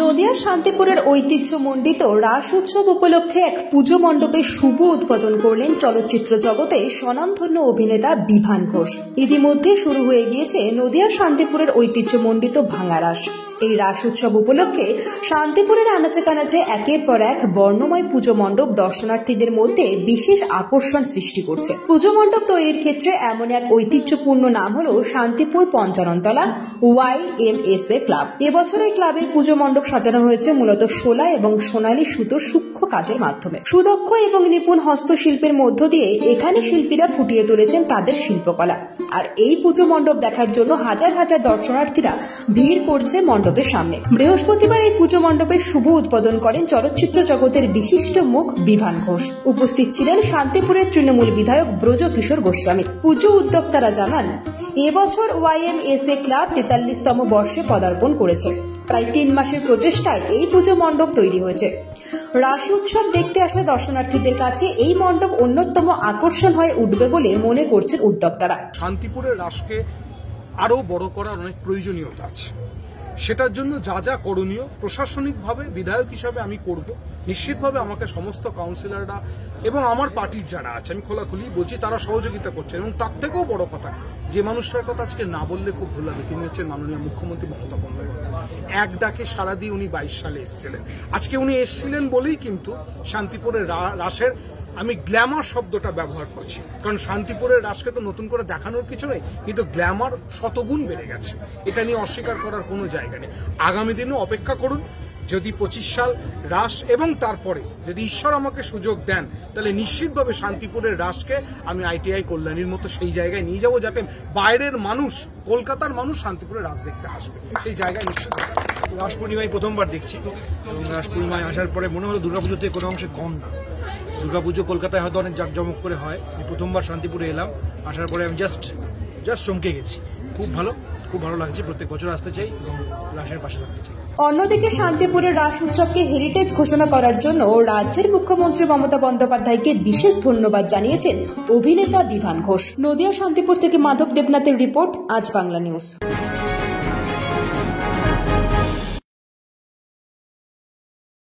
নদিয়ার শান্তিপুরের ঐতিহ্যমণ্ডিত রাস উৎসব উপলক্ষে এক পুজো মণ্ডপের শুভ উদ্বোধন করলেন চলচ্চিত্র জগতে স্বনামধন্য অভিনেতা বিভান ঘোষ। ইতিমধ্যে শুরু হয়ে গিয়েছে নদিয়ার শান্তিপুরের ঐতিহ্যমণ্ডিত ভাঙা রাস। এই রাস উৎসব উপলক্ষে শান্তিপুরের আনাচে কানাচে একের পর এক বর্ণময় পুজো মণ্ডপ দর্শনার্থীদের মধ্যে বিশেষ আকর্ষণ সৃষ্টি করছে। পুজো মণ্ডপ তৈরির ক্ষেত্রে এমন এক ঐতিহ্যপূর্ণ নাম হলো শান্তিপুর পঞ্চাননতলা YMSA ক্লাব। এবছর এই ক্লাবের পুজো মণ্ডপ সাজানো হয়েছে মূলত শোলা এবং সোনালী সুতোর সূক্ষ্ম কাজের মাধ্যমে। সুদক্ষ এবং নিপুণ হস্তশিল্পের মধ্য দিয়ে এখানে শিল্পীরা ফুটিয়ে তুলেছেন তাদের শিল্পকলা। আর এই পুজো মণ্ডপ দেখার জন্য হাজার হাজার দর্শনার্থীরা ভিড় করছে মণ্ডপের সামনে। বৃহস্পতিবার এই পুজো মণ্ডপের শুভ উদ্বোধন করেন চলচ্চিত্র জগতের বিশিষ্ট মুখ বিভান ঘোষ। উপস্থিত ছিলেন শান্তিপুরের তৃণমূল বিধায়ক ব্রজকিশোর গোস্বামী। পুজো উদ্যোক্তারা জানান, এবছর YMSA ক্লাব 43তম বর্ষে পদার্পণ করেছে। প্রায় 3 মাসের প্রচেষ্টায় এই পুজো মণ্ডপ তৈরি হয়েছে। রাস উৎসব দেখতে আসা দর্শনার্থীদের কাছে এই মণ্ডপ অন্যতম আকর্ষণ হয়ে উঠবে বলে মনে করছেন উদ্যোক্তারা। শান্তিপুরের রাসকে আরো বড় করার অনেক প্রয়োজনীয়তা আছে। সেটার জন্য যা যা করণীয় প্রশাসনিকভাবে বিধায়ক হিসাবে আমি করব। নিশ্চিতভাবে আমাকে সমস্ত কাউন্সিলররা এবং আমার পার্টির যারা আছে, আমি খোলাখুলি বলছি, তারা সহযোগিতা করছেন। এবং তার থেকেও বড় কথা, যে মানুষটার কথা আজকে না বললে খুব ভুল হবে, তিনি হচ্ছেন মাননীয় মুখ্যমন্ত্রী মমতা বন্দ্যোপাধ্যায়। এক ডাকে সাড়া দিয়ে উনি 22 সালে এসেছিলেন। আজকে উনি এসেছিলেন বলেই কিন্তু শান্তিপুরের রাসের আমি গ্ল্যামার শব্দটা ব্যবহার করছি, কারণ শান্তিপুরের রাসকে তো নতুন করে দেখানোর কিছু নেই, কিন্তু গ্ল্যামার শতগুণ বেড়ে গেছে। এটা নিয়ে অস্বীকার করার কোনো জায়গা নেই। আগামী দিনেও অপেক্ষা করুন। যদি 25 সাল রাস এবং তারপরে যদি ঈশ্বর আমাকে সুযোগ দেন, তাহলে নিশ্চিতভাবে শান্তিপুরের রাসকে আমি ITI কল্যাণীর মতো সেই জায়গায় নিয়ে যাবো, যাতে বাইরের মানুষ, কলকাতার মানুষ শান্তিপুরের রাস দেখতে আসবে। সেই জায়গায় নিশ্চিত রাস পূর্ণিমায় প্রথমবার দেখছি, এবং রাস পূর্ণিমায় আসার পরে মনে হলো দুর্গাপুজোতে কোনো অংশে কম না। দুর্গাপুজো কলকাতায় হয়তো অনেক জাঁকজমক করে হয়, প্রথমবার শান্তিপুরে এলাম। আসার পরে আমি জাস্ট চমকে গেছি। খুব ভালো লাগছে। প্রত্যেক বছর আসতে চাই এবং রাসের পাশে থাকতে চাই। অন্যদিকে শান্তিপুরের রাস উৎসবকে হেরিটেজ ঘোষণা করার জন্য রাজ্যের মুখ্যমন্ত্রী মমতা বন্দ্যোপাধ্যায়কে বিশেষ ধন্যবাদ জানিয়েছেন অভিনেতা বিভান ঘোষ। নদিয়া শান্তিপুর থেকে মাধব দেবনাথের রিপোর্ট, আজ বাংলা নিউজ।